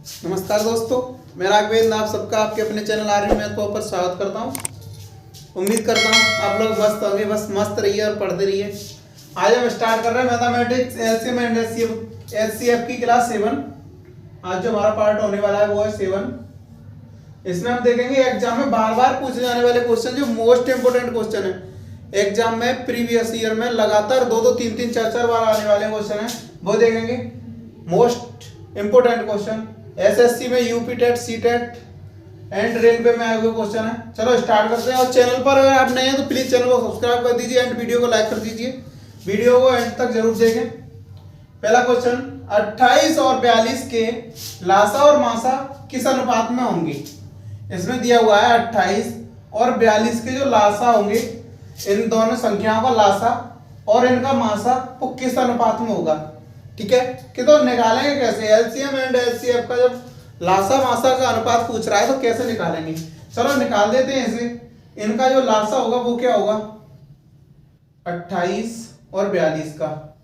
नमस्कार दोस्तों, मैं राघवेंद्र आप सबका आपके अपने चैनल आर्यन मैथ पर स्वागत करता हूँ। उम्मीद करता हूँ आप लोग मस्त होंगे, बस मस्त रहिए और पढ़ते रहिए। आज हम स्टार्ट कर रहे हैं मैथमेटिक्स एलसीएम एंड एचसीएफ की क्लास 7। आज जो हमारा पार्ट होने वाला है वो है 7। इसमें हम देखेंगे एग्जाम में बार बार पूछे जाने वाले क्वेश्चन, जो मोस्ट इंपोर्टेंट क्वेश्चन है एग्जाम में, प्रीवियस ईयर में लगातार 2-2, 3-3, 4-4 बार आने वाले क्वेश्चन है, वो देखेंगे। मोस्ट इंपोर्टेंट क्वेश्चन एसएससी में, UP TET, CTET and railway में आए हुए क्वेश्चन है। चलो स्टार्ट करते हैं। और चैनल पर अगर आप नए हैं तो प्लीज चैनल को सब्सक्राइब कर दीजिए एंड वीडियो को लाइक कर दीजिए। वीडियो को एंड तक जरूर देखें। पहला क्वेश्चन, 28 और 42 के लासा और मासा किस अनुपात में होंगे। इसमें दिया हुआ है 28 और 42 के जो लासा होंगे, इन दोनों संख्याओं का लासा और इनका मासा वो किस अनुपात में होगा। ठीक है, कि तो निकालेंगे कैसे। एलसीएम एंड एचसीएफ का जब लासा मासा का अनुपात पूछ रहा है तो कैसे निकालेंगे। चलो निकाल देते हैं इसे। इनका जो लासा होगा वो क्या होगा, 28 और 42 का।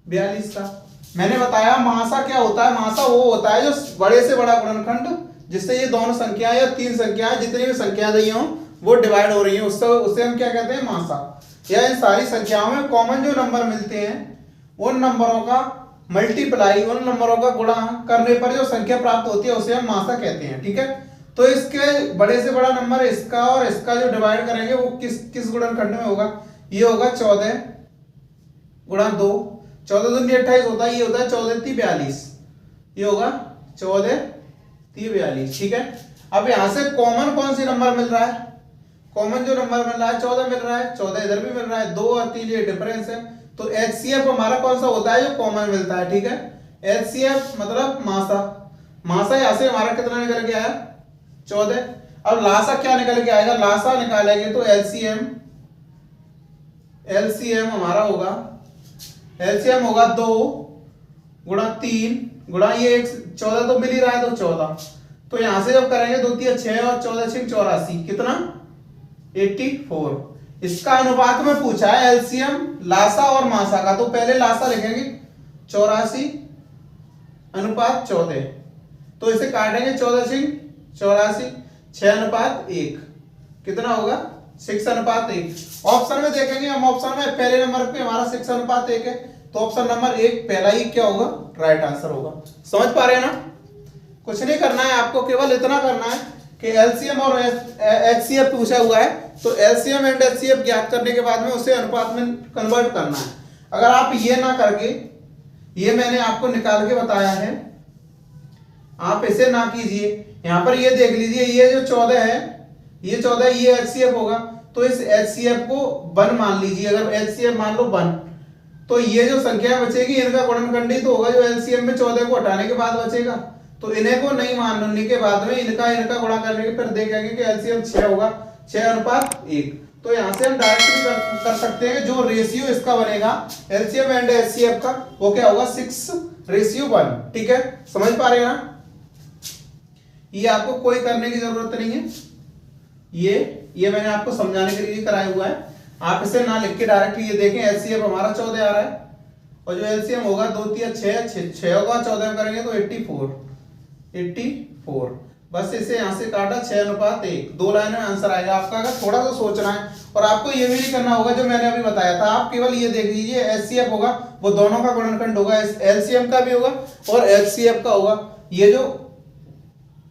42 का मैंने बताया। मासा क्या होता है, मासा वो होता है जो बड़े से बड़ा गुणनखंड जिससे ये दोनों संख्याएं या तीन संख्याएं, जितनी भी संख्या दी हो वो डिवाइड हो रही है, उससे हम क्या कहते हैं, मासा। या इन सारी संख्याओं में कॉमन जो नंबर मिलते हैं उन नंबरों का मल्टीप्लाई, उन नंबरों का गुणा करने पर जो संख्या प्राप्त होती है उसे हम मासा कहते हैं। ठीक है, तो इसके बड़े से बड़ा नंबर इसका और इसका जो डिवाइड करेंगे वो किस गुणनखंड में होगा। ये होगा 14 गुणा 2, 14 दूनी 28 होता है, ये होता है 14 × 42, ये होगा 14 × 42। ठीक है, अब यहां से कॉमन कौन सी नंबर मिल रहा है, कॉमन जो नंबर मिल रहा है 14 मिल रहा है, 14 इधर भी मिल रहा है, 2 और 3 ये डिफरेंस है। तो एचसीएफ हमारा कौन सा होता है, जो कॉमन मिलता है। ठीक है, एचसीएफ मतलब मासा। मासा यहां से हमारा कितना निकल के आया, 14। अब लासा क्या निकल के आएगा, लासा निकालेंगे तो एलसीएम हमारा होगा, एलसीएम होगा 2 गुणा 3 गुणा ये 14 तो मिल ही रहा है तो 14। तो यहां से जब करेंगे 2 3 6 और 14 6 84, कितना 84। इसका अनुपात में पूछा है एलसीएम लासा और मासा का, तो पहले लासा लिखेंगे 84 अनुपात 14, तो इसे काटेंगे 14 6 84, 6 अनुपात 1 कितना होगा 6 अनुपात 1। ऑप्शन में देखेंगे हम, ऑप्शन में पहले नंबर पे हमारा 6 अनुपात 1 है, तो ऑप्शन नंबर 1 पहला ही क्या होगा, राइट आंसर होगा। समझ पा रहे हैं ना। कुछ नहीं करना है आपको, केवल इतना करना है कि एलसीएम और एचसीएफ पूछा हुआ है, तो एलसीएम एंड एचसीएफ ज्ञात करने के बाद में उसे अनुपात में कन्वर्ट करना है। अगर आप ये ना करके, ये मैंने आपको निकाल के बताया है, आप इसे ना कीजिए, यहां पर ये देख लीजिए, ये जो 14 है, ये 14 ये एचसीएफ होगा, तो इस एचसीएफ को 1 मान लीजिए। अगर एचसीएफ मान लो 1, तो ये जो संख्या बचेगी इनका गुणनखंड ही तो होगा जो एलसीएम में 14 को हटाने के बाद बचेगा। तो इन्हें को नहीं मानने के बाद में इनका गुणा करने के फिर देखेंगे कि एलसीएम 6 होगा, 6 अनुपात 1। तो यहां से हम डायरेक्ट भी कर सकते हैं, जो रेशियो इसका बनेगा एलसीएम एंड एचसीएफ का, वो क्या होगा 6:1। ठीक है, समझ पा रहे हैं ना। ये आपको कोई करने की जरूरत नहीं है, ये मैंने आपको समझाने के लिए कराया हुआ है। आप इसे ना लिख के डायरेक्ट ये देखें, एचसीएफ हमारा 14 आ रहा है और जो एलसीएम होगा 2 3 6 होगा, 14 करेंगे तो 84। बस इसे यहां से काटा, 6 अनुपात 1, 2 लाइन में आंसर आएगा आपका। अगर थोड़ा सा सोचना है, और आपको ये भी नहीं करना होगा जो मैंने अभी बताया था, आप केवल ये देख लीजिए, एचसीएफ होगा वो दोनों का गुणनखंड होगा, एलसीएम का भी होगा और एचसीएफ का होगा। ये जो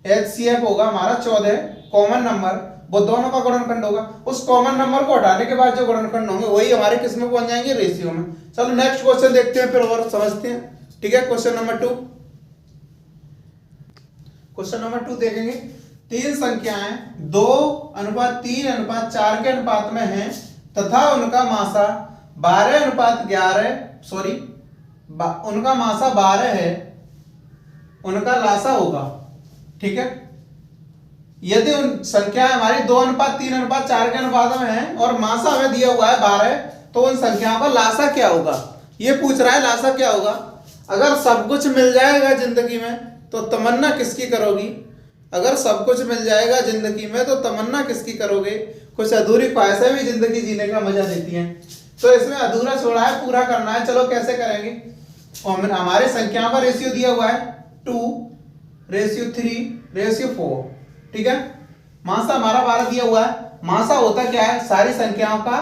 एचसीएफ होगा हमारा 14 कॉमन नंबर, वो दोनों का गुणनखंड होगा। उस कॉमन नंबर को हटाने के बाद जो गुणनखंड होंगे वही हमारे किस में पहुंच जाएंगे, रेशियो में। चलो नेक्स्ट क्वेश्चन देखते हैं फिर और समझते हैं। ठीक है, क्वेश्चन नंबर 2। क्वेश्चन नंबर 2 देखेंगे, 3 संख्याएं 2:3:4 के अनुपात में हैं तथा उनका मासा 12:11, सॉरी उनका मासा 12 है, उनका लासा होगा। ठीक है, यदि उन संख्याएं हमारी 2:3:4 के अनुपात में हैं और मासा हमें दिया हुआ है 12, तो उन संख्याओं का लासा क्या होगा, ये पूछ रहा है, लासा क्या होगा। अगर सब कुछ मिल जाएगा जिंदगी में तो तमन्ना किसकी करोगी। अगर सब कुछ मिल जाएगा जिंदगी में तो तमन्ना किसकी करोगे। कुछ अधूरी ख्वाहिशें भी जिंदगी जीने का मजा देती हैं, तो इसमें अधूरा छोड़ा है, पूरा करना है। चलो कैसे करेंगे। और हमारे संख्याओं का रेशियो दिया हुआ है 2, रेशियो 3 रेशियो 4, ठीक है। मासा हमारा 12 दिया हुआ है। मासा होता क्या है, सारी संख्याओं का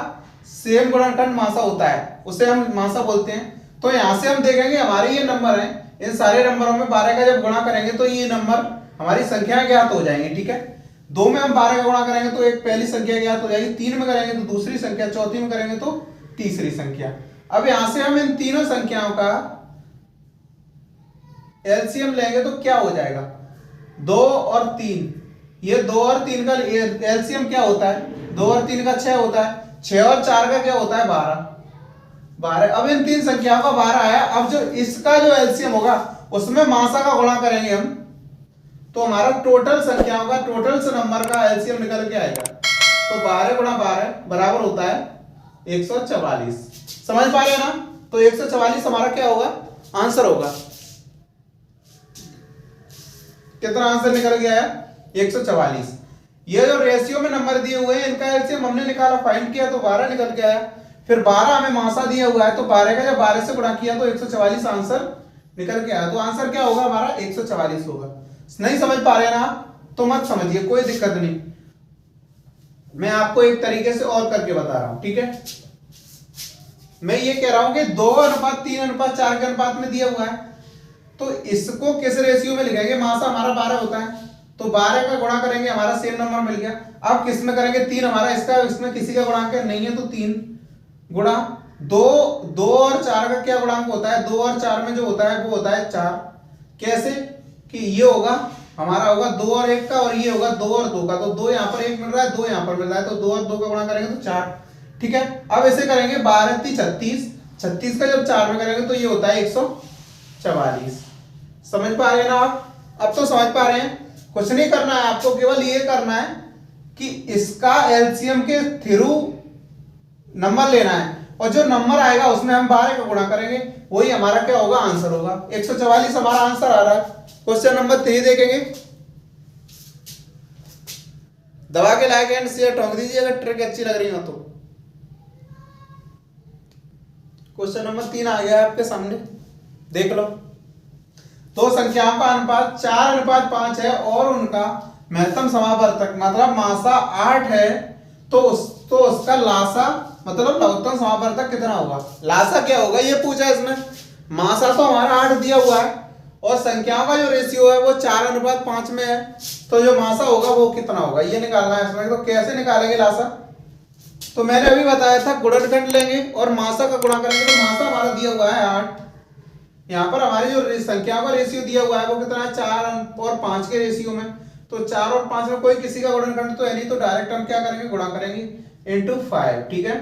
सेम गुणनखंड मासा होता है, उसे हम मासा बोलते हैं। तो यहां से हम देखेंगे हमारे ये नंबर हैं, इन सारे नंबरों में 12 का जब गुणा करेंगे तो ये नंबर हमारी संख्याएं ज्ञात हो जाएंगी, ठीक है। 2 में हम 12 का गुणा करेंगे तो एक पहली संख्या ज्ञात हो जाएगी, 3 में करेंगे तो दूसरी संख्या, चौथी में करेंगे तो तीसरी संख्या। अब यहां से हम इन तीनों संख्याओं का एलसीएम लेंगे तो क्या हो जाएगा, 2 और 3। ये 2 और 3 का एलसीएम क्या होता है, 2 और 3 का 6 होता है, 6 और 4 का क्या होता है 12। अब इन तीन संख्याओं का 12 आया। अब जो इसका जो एलसीएम होगा उसमें मासा का गुणा करेंगे हम, तो हमारा टोटल संख्याओं का, टोटल नंबर का एलसीएम निकल के आएगा। तो 12 गुणा 12 बराबर होता है 144। समझ पा रहे हैं ना। तो 144 हमारा क्या होगा, आंसर होगा। कितना आंसर निकल गया है, 144। ये जो रेशियो में नंबर दिए हुए हैं इनका एलसीएम हमने निकाला, फाइंड किया तो 12 निकल के आया। फिर 12 हमें मासा दिया हुआ है, तो 12 का जब 12 से गुणा किया तो 144 आंसर निकल के आया। तो आंसर क्या होगा हमारा, 144 होगा। नहीं समझ पा रहे ना तो मत समझिए, कोई दिक्कत नहीं, मैं आपको एक तरीके से और करके बता रहा हूं, ठीक है। मैं ये कह रहा हूं कि 2:3:4 के अनुपात में दिया हुआ है, तो इसको किस रेशियो में लिखेंगे, मासा हमारा 12 होता है, तो 12 का गुणा करेंगे हमारा सेम नंबर मिल गया। अब किस में करेंगे, 3 हमारा इसका, इसमें किसी का गुणांक नहीं है तो 3 गुणा 2 और 4 का क्या गुणांक होता है, 2 और 4 में जो होता है वो होता है 4। कैसे कि ये होगा हमारा होगा 2 और 1 का, और ये होगा 2 और 2 का। तो 2 यहाँ पर 1 मिल रहा है, 2 यहाँ पर मिल रहा है, तो 2 और 2 का गुणा करेंगे तो 4, ठीक है। अब ऐसे करेंगे 12 3 36, 36 का जब 4 में करेंगे तो ये होता है 144। समझ पा रहे हैं ना आप, अब तो समझ पा रहे हैं। कुछ नहीं करना है आपको, केवल ये करना है कि इसका एलसीएम के थ्रू नंबर लेना है, और जो नंबर आएगा उसमें हम 12 का गुणा करेंगे, वही हमारा क्या होगा, आंसर होगा। 144 हमारा आंसर आ रहा है। क्वेश्चन नंबर 3 देखेंगे। दबा के लाइक एंड शेयर ठोक दीजिए अगर ट्रिक अच्छी लग रही हो तो। क्वेश्चन नंबर 3 आ गया आपके सामने, देख लो। दो संख्याओं का अनुपात 4:5 है और उनका महत्तम समावर्तक मतलब मासा 8 है, तो उसका लासा मतलब लघुत्तम समावर्तक कितना होगा। लासा क्या होगा ये पूछा इसमें। मासा तो हमारा 8 दिया हुआ है और संख्याओं का जो रेशियो है वो 4:5 में है, तो जो मासा होगा वो कितना होगा ये निकालना है इसमें। तो कैसे निकालेंगे लासा, तो मैंने अभी बताया था गुणनखंड लेंगे और मासा का गुणा करेंगे। तो मासा हमारा दिया हुआ है 8, यहाँ पर हमारी जो संख्याओं का रेशियो दिया हुआ है वो कितना है, 4 और 5 के रेशियो में। तो 4 और 5 में कोई किसी का गुणनखंड तो है नहीं, तो डायरेक्ट हम क्या करेंगे, गुणा करेंगे इंटू 5, ठीक है।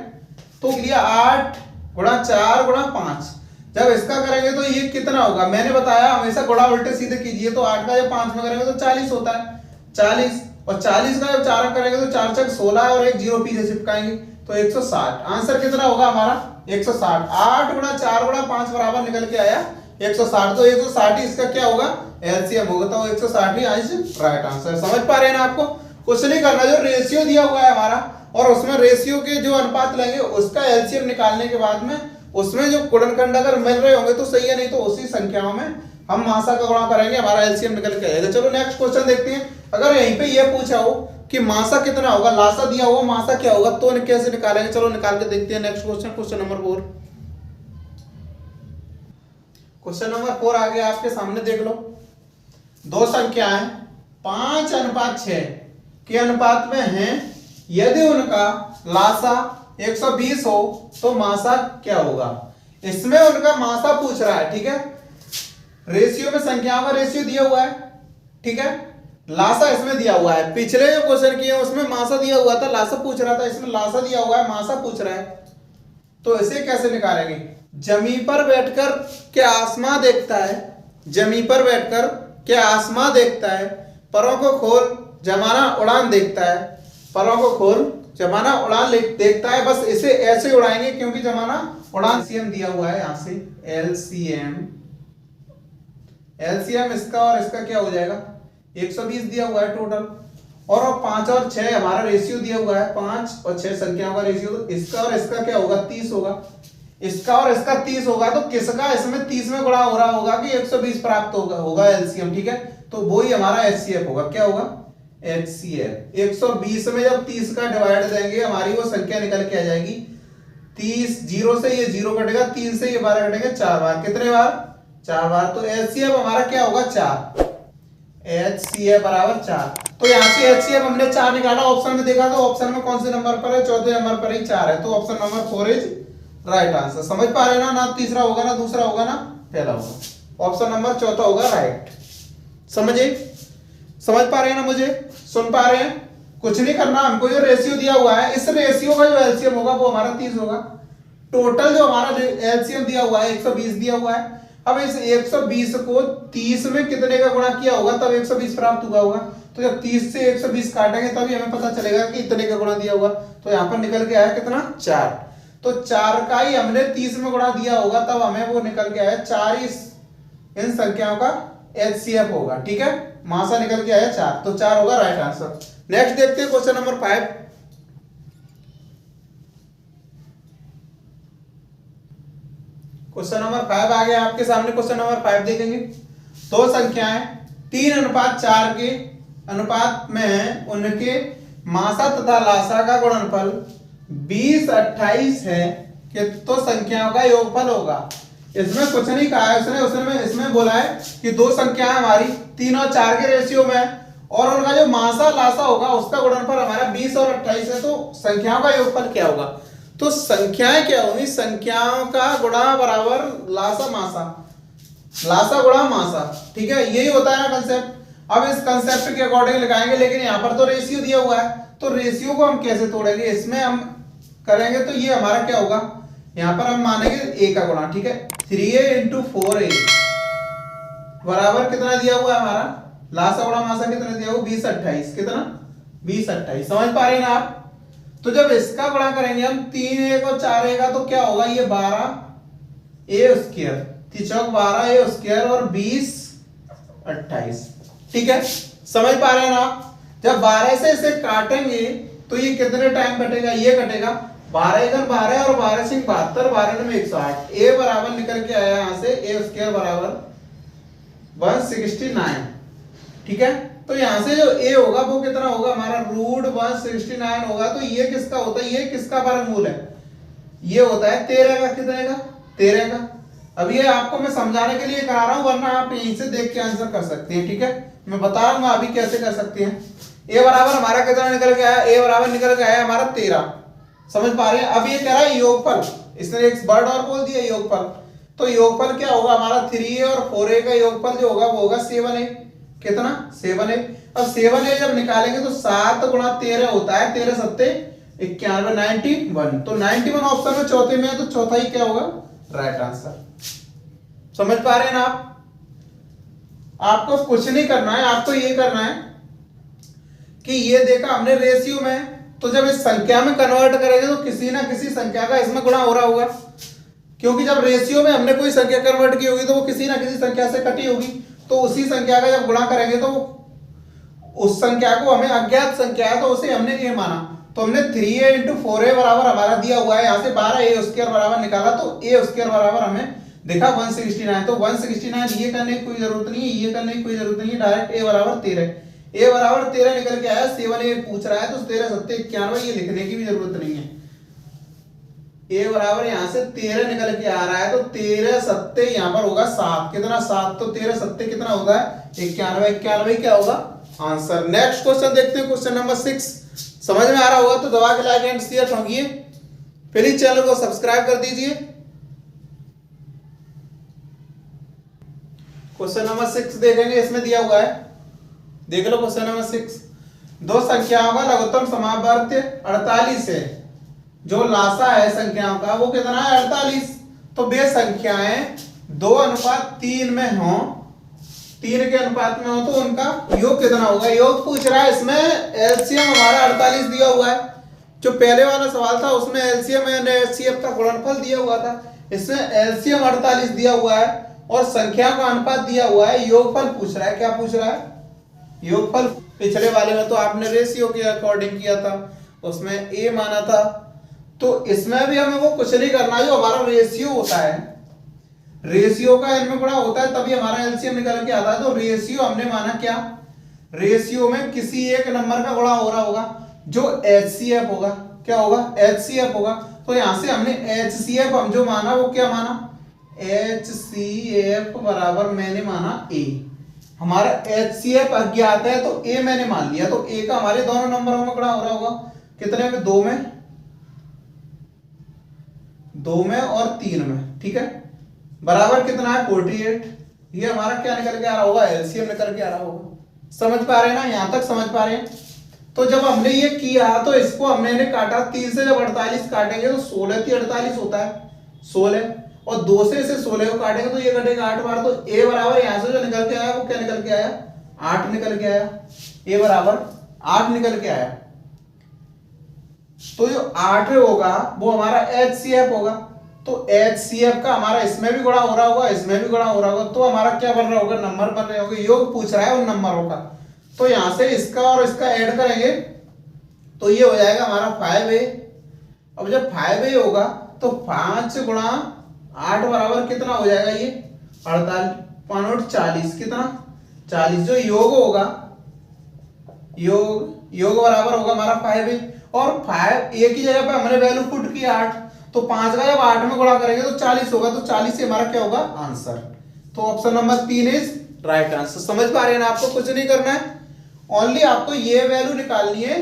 तो लिया 8 गुणा 4 गुणा 5। जब इसका करेंगे तो ये कितना होगा, मैंने बताया हमेशा गुणा उल्टे सीधे कीजिए। तो 8 का जब 5 में करेंगे तो 40 होता है, 40, और 40 का जब 4 करेंगे तो 4 6 16 और एक 0 पीछे चिपकाएंगे तो 160। आंसर कितना होगा हमारा 160। 8 गुणा 4 गुणा 5 बराबर निकल के आया 160। तो 160 ही इसका क्या होगा, एलसीएम होगा। तो 160 ही आज राइट आंसर। समझ पा रहे हैं ना आपको, कुछ नहीं करना, जो रेशियो दिया हुआ है हमारा और उसमें रेशियो के जो अनुपात लेंगे उसका एलसीएम निकालने के बाद में उसमें जो गुणनखंड अगर मिल रहे होंगे तो सही है, नहीं तो उसी संख्याओं में हम मासा का गुणा करेंगे, हमारा एलसीएम निकल के आएगा। चलो नेक्स्ट क्वेश्चन देखते हैं। अगर यहीं पे ये पूछा हो कि मासा कितना होगा, लासा दिया हुआ मासा क्या होगा, तो कैसे निकालेंगे, चलो निकाल के देखते हैं। Next question, question number 4। Question number 4 आ गया आपके सामने, देख लो। दो संख्याएं 5:6 के अनुपात में हैं, यदि उनका लासा 120 हो तो मासा क्या होगा। इसमें उनका मासा पूछ रहा है, ठीक है। रेशियो में संख्याओं का रेशियो दिया हुआ है, ठीक है। लासा इसमें दिया हुआ है। पिछले जो क्वेश्चन किए उसमें मासा दिया हुआ था, लासा पूछ रहा था, इसमें लासा दिया हुआ है, मासा पूछ रहा है। तो इसे कैसे निकालेंगे, जमी पर बैठकर क्या आसमां देखता है, जमी पर बैठकर क्या आसमां देखता है, परों को खोल जमाना उड़ान देखता है, परों को खोल जमाना उड़ान देखता है। बस इसे ऐसे उड़ाएंगे क्योंकि जमाना उड़ान एलसीएम दिया हुआ है, यहां से एलसीएम इसका और इसका क्या हो जाएगा, 120 दिया हुआ है टोटल, और 5 और 6 हमारा रेशियो दिया हुआ है, 5 और 6 संख्याओं का रेशियो, तो इसका और इसका क्या होगा, 30 होगा। इसका और इसका 30 होगा तो किसका इसमें 30 में गुणा हो रहा होगा कि 120 प्राप्त होगा एलसीएम, ठीक है। तो वो ही हमारा एचसीएफ होगा। क्या होगा? एचसीएफ। 120 में जब 30 का डिवाइड देंगे हमारी वो संख्या निकल के आ जाएगी 30। 0 से ये 0 कटेगा, 3 से ये 12 कटेंगे 4 बार। कितने बार? 4 बार। तो एचसीएफ हमारा क्या होगा? 4। एचसीएफ बराबर 4। तो यहाँ से एचसीएफ हमने 4 निकाला, ऑप्शन में देखा तो ऑप्शन में कौन से नंबर पर है? चौथे नंबर पर ही 4 है। तो option number 4 is right answer. समझ पा रहे हैं ना तीसरा होगा ना दूसरा होगा ना पहला होगा। ऑप्शन नंबर चौथा होगा राइट। समझे? समझ पा रहे हैं ना? मुझे सुन पा रहे हैं? कुछ नहीं करना हमको, जो रेशियो दिया हुआ है इस रेशियो का जो एलसीएम होगा वो हमारा 30 होगा। टोटल जो हमारा एलसीएम दिया हुआ है 120 दिया हुआ है। अब इस 120 को 30 में कितने का गुणा किया होगा तब 120 प्राप्त हुआ होगा। तो जब 30 से 120 काटेंगे तभी हमें पता चलेगा कि इतने का गुणा दिया होगा। तो यहाँ पर निकल के आया कितना? 4। तो 4 का ही हमने 30 में गुणा दिया होगा तब हमें वो निकल के आया 4 इन संख्याओं का एचसीएफ होगा, ठीक है। मासा निकल के आया 4, तो 4 होगा राइट आंसर। नेक्स्ट देखते हैं क्वेश्चन नंबर 5। क्वेश्चन नंबर 5 आ गया आपके सामने। क्वेश्चन नंबर 5 देखेंगे। दो संख्याएं 3:4 के अनुपात में हैं, उनके मासा तथा लासा का गुणनफल 20:28 है कि तो संख्याओं का योगफल होगा। इसमें कुछ नहीं कहा है उसने इसमें बोला है कि दो संख्याएं हमारी 3 और 4 के रेशियो में और उनका जो मासा लासा होगा उसका गुणनफल हमारा 20 और 28 है। तो संख्याओं का योगफल क्या होगा? तो संख्याएं क्या होगी? संख्याओं का गुणा बराबर लासा मासा, लासा गुणा मासा, ठीक है। यही होता है ना कंसेप्ट। अब इस कंसेप्ट के अकॉर्डिंग लगाएंगे, लेकिन यहाँ पर तो रेशियो दिया हुआ है तो रेशियो को हम कैसे तोड़ेंगे? इसमें हम करेंगे तो ये हमारा क्या होगा? यहाँ पर हम मानेंगे a का गुणा, ठीक है। 3a × 4a बराबर कितना दिया हुआ है हमारा? लासा गुणा मासा कितना दिया हुआ? 20:28। कितना? 20:28। समझ पा रहे हैं ना आप? तो जब इसका गुणा करेंगे हम 3a को 4a का तो क्या होगा? ये 12a², 12a² और 20:28, ठीक है। समझ पा रहे हैं ना आप? जब 12 से इसे काटेंगे तो ये कितने टाइम कटेगा? ये कटेगा 12 × 12 और 12 × 72, 12 × 160। a बराबर निकल के आया यहाँ से a² बराबर 169, ठीक है। तो यहाँ से जो a होगा वो कितना होगा हमारा? √169 होगा। तो ये किसका होता है? ये किसका वर्गमूल है? ये होता है 13 का। कितने का? 13 का। अब ये आपको मैं समझाने के लिए करा रहा हूं, वरना आप यहीं से देख के आंसर कर सकते हैं, ठीक है। मैं बता रहा हूँ अभी कैसे कर सकते हैं। a बराबर हमारा कितना निकल के आया? a बराबर निकल के आया हमारा 13। समझ पा रहे हैं? अब ये कह रहा है योगफल, इसने एक वर्ड और बोल दिया योगफल। तो योगफल क्या होगा हमारा? 3a और 4a का योगफल जो होगा वो होगा 7a। कितना? 7a। अब 7a जब निकालेंगे तो 7 × 13 होता है, 13 7 91, 91। तो 91 ऑप्शन में चौथे में है, तो चौथा ही क्या होगा? Right answer. समझ पा रहे हैं ना आप? आपको कुछ नहीं करना है, आपको ये करना है कि ये देखा हमने रेशियो में, तो जब इस संख्या में कन्वर्ट करेंगे तो किसी ना किसी संख्या का इसमें गुणा हो रहा होगा, क्योंकि जब रेशियो में हमने कोई संख्या कन्वर्ट की होगी तो वो किसी ना किसी संख्या से कटी होगी। तो उसी संख्या का जब गुणा करेंगे तो उस संख्या को हमें अज्ञात संख्या है तो उसे हमने a माना। तो हमने 3a × 4a बराबर हमारा दिया हुआ है, यहाँ से 12a² बराबर निकाला तो a² बराबर हमें देखा 169। तो 169 ये करने की कोई जरूरत नहीं है, ये करने की कोई जरूरत नहीं है, डायरेक्ट a बराबर 13। a बराबर 13 निकल के आया। 7a पूछ रहा है तो 13 7 91, ये लिखने की भी जरूरत नहीं है। a बराबर यहाँ से 13 निकल के आ रहा है तो 13 7 यहाँ पर होगा 7। कितना? 7। तो 13 7 कितना होगा? 91। 91 क्या होगा आंसर। नेक्स्ट क्वेश्चन देखते हैं, क्वेश्चन नंबर 6। समझ में आ रहा होगा तो दबा के लाइक एंड शेयर ठोकिए, प्लीज चैनल को सब्सक्राइब कर दीजिए। क्वेश्चन नंबर 6 देखेंगे, इसमें दिया हुआ है, देख लो क्वेश्चन नंबर 6। दो संख्याओं का लघुत्तम समावर्त्य 48 है, जो लासा है संख्याओं का वो कितना है? 48। तो वे संख्याएं 2:3 में हो, 3 के अनुपात में हो तो उनका योग कितना होगा? योग पूछ रहा है। इसमें एलसीएम हमारा 48 दिया हुआ है। जो पहले वाला सवाल था उसमें एलसीएम एंड एचसीएफ का गुणनफल दिया हुआ था, इसमें एलसीएम 48 दिया हुआ है और संख्या का अनुपात दिया हुआ है। योगफल पूछ रहा है। क्या पूछ रहा है? योगफल। पिछले वाले में तो आपने रेशियो के अकॉर्डिंग किया था, उसमें a माना था तो इसमें भी हमें वो कुछ नहीं करना, जो हमारा रेशियो होता है, रेशियो का इनमें गुणा होता है तभी हमारा एलसीएम निकल के आता है। तो रेशियो हमने माना क्या, रेशियो में किसी एक नंबर का गुणा हो रहा होगा जो एचसीएफ होगा। क्या होगा, एचसीएफ होगा। तो यहां से हमने एचसीएफ हम जो माना वो क्या माना, एचसीएफ बराबर मैंने माना ए। हमारा एचसीएफ अज्ञात है तो ए मैंने मान लिया। तो ए का हमारे दोनों नंबरों में गुणा हो रहा होगा, कितने में, दो में, दो में और तीन में, ठीक है। बराबर कितना है, 48। ये हमारा क्या निकल के आ रहा होगा, एलसीएम निकल के आ रहा होगा। समझ पा रहे हैं ना, यहां तक समझ पा रहे हैं। तो जब हमने ये किया तो इसको हमने काटा, 3 से जब 48 काटेंगे तो 16 थी 48 होता है 16, और 2 से इसे 16 को काटेंगे तो ये कटेगा 8 बार। तो ए बराबर यहां से जो निकल के आया वो क्या निकल के आया, 8 निकल के आया। ए बराबर 8 निकल के आया। तो जो 8 होगा वो हमारा एचसीएफ होगा। तो एचसीएफ का हमारा इसमें भी गुणा हो रहा होगा, इसमें भी गुणा हो रहा होगा। तो हमारा क्या बन रहा होगा, नंबर बन रहे होंगे। योग पूछ रहा है उन नंबरों का। तो यहां से इसका और इसका ऐड करेंगे तो ये हो जाएगा हमारा 5a। अब जब 5a होगा तो 5 गुणा 8 बराबर कितना हो जाएगा, ये 48, 5 40, कितना 40। जो योग होगा, योग बराबर होगा हमारा 5a। और 5 ए की जगह पे हमने वैल्यू पुट की 8, तो 5 का जब 8 में गुणा करेंगे तो 40 होगा। तो 40 से हमारा क्या होगा, आंसर। तो option number 3 is right answer. समझ पा रहे हैं ना, आपको कुछ नहीं करना है, ओनली आपको ये वैल्यू निकालनी है,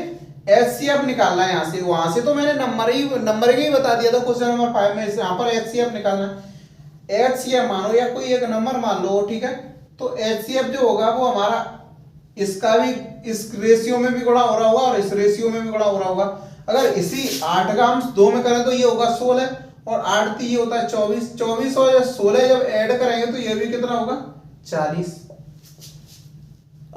एचसीएफ निकालना है। यहां से वहां से तो मैंने नंबर ही बता दिया था क्वेश्चन नंबर 5 में। यहां पर एचसीएफ निकालना है। एचसीएफ मानो या कोई एक नंबर मान लो, ठीक है। तो एचसीएफ जो होगा वो हमारा इसका भी इस रेशियो में भी गुणा हो रहा होगा और इस रेशियो में भी गुणा हो रहा होगा। अगर इसी 8 का हम 2 में करें तो ये होगा 16, और 8 ये होता है 24। 24 और 16 जब ऐड करेंगे तो ये भी कितना होगा, 40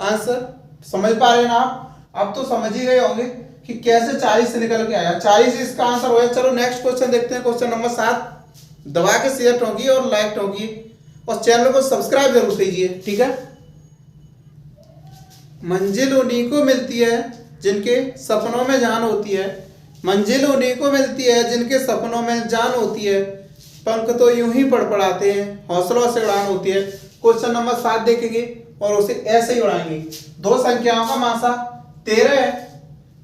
आंसर। समझ पा रहे हैं ना आप? अब तो समझ ही गए होंगे कि कैसे 40 से निकल के आया। 40 इसका आंसर हो गया। चलो नेक्स्ट क्वेश्चन देखते हैं, क्वेश्चन नंबर 7। दबा के शेयर ठोकिए और लाइक ठोकिए और चैनल को सब्सक्राइब जरूर कीजिए, ठीक है। मंजिल उन्हीं को मिलती है जिनके सपनों में जान होती है, मंजिल उन्हीं को मिलती है जिनके सपनों में जान होती है, पंख तो यूं ही पड़पड़ाते हैं, हौसलों से उड़ान होती है। क्वेश्चन नंबर 7 देखेंगे और उसे ऐसे ही उड़ाएंगे। दो संख्याओं का मासा 13 है,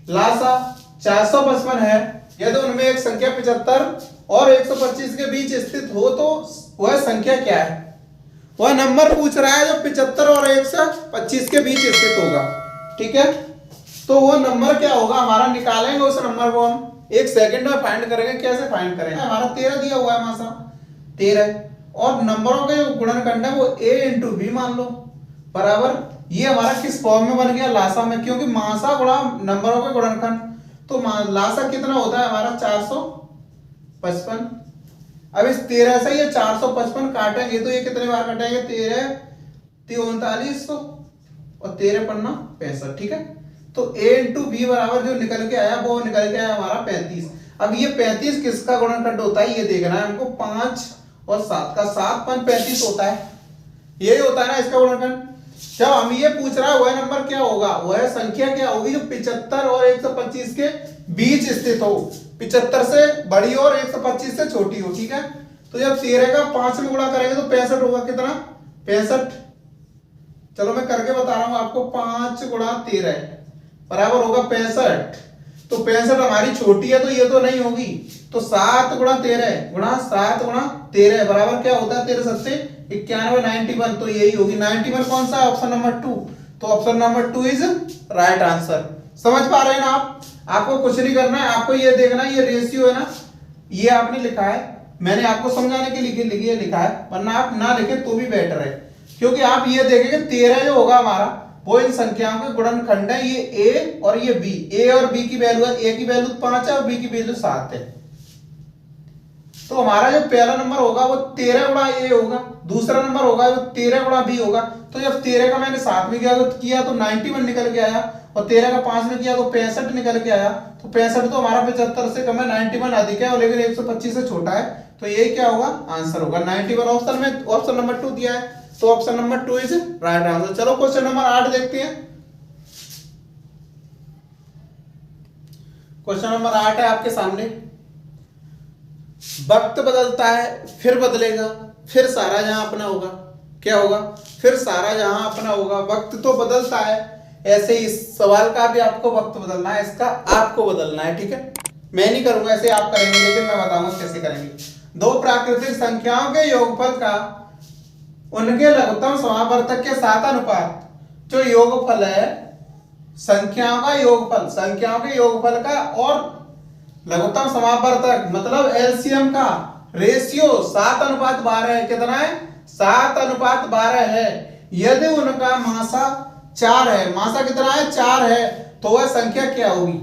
लासा 455 है। यदि उनमें एक संख्या 75 और 125 के बीच स्थित हो तो वह संख्या क्या है। वह नंबर पूछ रहा है जो 75 और 125 के बीच स्थित होगा, ठीक है। तो वो नंबर क्या होगा हमारा, निकालेंगे उस नंबर को हम 1 सेकंड में फाइंड करेंगे। कैसे फाइंड करेंगे, हमारा 13 दिया हुआ है मासा 13, और नंबरों के जो गुणनखंड है वो a इंटू बी मान लो, बराबर ये हमारा किस फॉर्म में बन गया, लासा में, क्योंकि मासा गुणा नंबरों के गुणनखंड। तो लासा कितना होता है हमारा 455। अब इस 13 से ये 455 काटेंगे तो ये कितने बार कटेंगे, 13 39 और 13 पन्ना 65, ठीक है। तो a इंटू बी बराबर जो निकल के आया वो निकल के आया हमारा 35। अब ये 35 किसका गुणनखंड होता है ये देखना है हमको। 5 और 7 का, 7 5 35 होता है, यही होता है ना इसका गुणनखंड। जब हम ये पूछ रहा है वह नंबर क्या होगा, वह संख्या क्या होगी जो 75 और 125 के बीच स्थित हो, 75 से बड़ी और 125 से छोटी हो, ठीक है। तो जब 13 का 5 में गुणा करेंगे तो 65 होगा, कितना 65। चलो मैं करके बता रहा हूं आपको, 5 गुणा 13 बराबर होगा 65। तो 65 हमारी छोटी है तो ये तो नहीं होगी। तो 7 गुणा 13 गुणा 7 गुणा 13 बराबर क्या होता है, 13 7 91 91। तो यही होगी 91। कौन सा, ऑप्शन नंबर 2। तो option number 2 is right answer. समझ पा रहे हैं ना आप? आपको कुछ नहीं करना है, आपको ये देखना है ये रेशियो है ना, ये आपने लिखा है, मैंने आपको समझाने के लिए लिखा है, वरना आप ना लिखे तो भी बेटर है। क्योंकि आप ये देखेंगे 13 जो होगा हमारा वो इन संख्याओं के गुणनखंड है, ये a और ये b। a और b की वैल्यू है, a की वैल्यू 5 है और b की वैल्यू 7 है। तो हमारा जो पहला नंबर होगा वो 13 गुणा a होगा, दूसरा नंबर होगा वो 13 गुणा b होगा। तो जब 13 का मैंने 7 में किया तो 91 निकल के आया, और 13 का 5 में किया तो 65 निकल के आया। तो 65 तो हमारा 75 से कम है, 91 अधिक है और लेकिन 125 से छोटा है। तो ये क्या होगा, आंसर होगा 91। ऑप्शन में ऑप्शन नंबर 2 दिया है, तो option number 2 is right answer. चलो क्वेश्चन नंबर 8 देखते हैं। क्वेश्चन नंबर 8 है आपके सामने। वक्त बदलता है फिर बदलेगा, फिर सारा जहां अपना होगा। क्या होगा? फिर सारा जहां अपना होगा। वक्त तो बदलता है, ऐसे ही इस सवाल का भी आपको वक्त बदलना है, इसका आपको बदलना है। ठीक है, मैं नहीं करूंगा, ऐसे आप करेंगे, लेकिन मैं बताऊंगा कैसे करेंगे। दो प्राकृतिक संख्याओं के योगफल का उनके लघुत्तम समापवर्तक के साथ अनुपात। जो योगफल है संख्याओं का योगफल, संख्याओं के योगफल का और लघुत्तम समापवर्तक मतलब एलसीएम का रेशियो 7:12 है। कितना है? 7:12 है। यदि उनका मासा 4 है, मासा कितना है? 4 है, तो वह संख्या क्या होगी?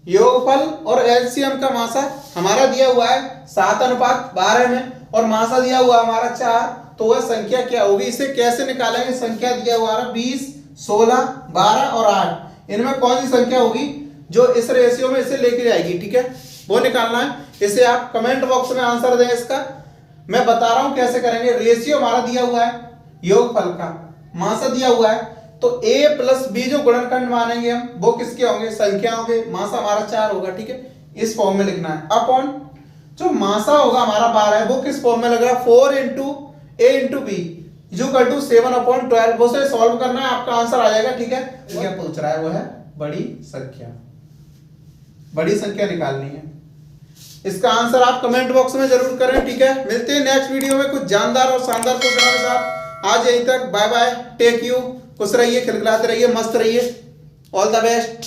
योगफल और एलसीएम का मासा हमारा दिया हुआ है 7:12 में और मासा दिया हुआ हमारा 4, तो वह संख्या क्या होगी? इसे कैसे निकालेंगे? संख्या दिया हुआ है 20, 16, 12 और 8, इनमें कौन सी संख्या होगी जो इस रेशियो में इसे लेके जाएगी? ठीक है, वो निकालना है। इसे आप कमेंट बॉक्स में आंसर दें इसका। मैं बता रहा हूं कैसे करेंगे। रेशियो हमारा दिया हुआ है योगफल का, मासा दिया हुआ है, तो a प्लस b जो गुणनखंड मानेंगे हम वो किसके होंगे? संख्याओं के। मासा हमारा 4 होगा। ठीक है, इस फॉर्म में लिखना है। अपॉन जो मासा होगा हमारा 12 है, वो किस फॉर्म में लग रहा है? 4 इंटू a इंटू b जो कर टू 7/12। वो से सॉल्व करना है, आपका आंसर आ जाएगा। ठीक है, क्या पूछ रहा है? वो है बड़ी संख्या, बड़ी संख्या निकालनी है। इसका आंसर आप कमेंट बॉक्स में जरूर करें। ठीक है, मिलते हैं नेक्स्ट वीडियो में कुछ जानदार और शानदार क्वेश्चनों के साथ। आज यहीं तक, बाय बाय, टेक यू, खुश रहिए, खिलखिलाते रहिए, मस्त रहिए, ऑल द बेस्ट।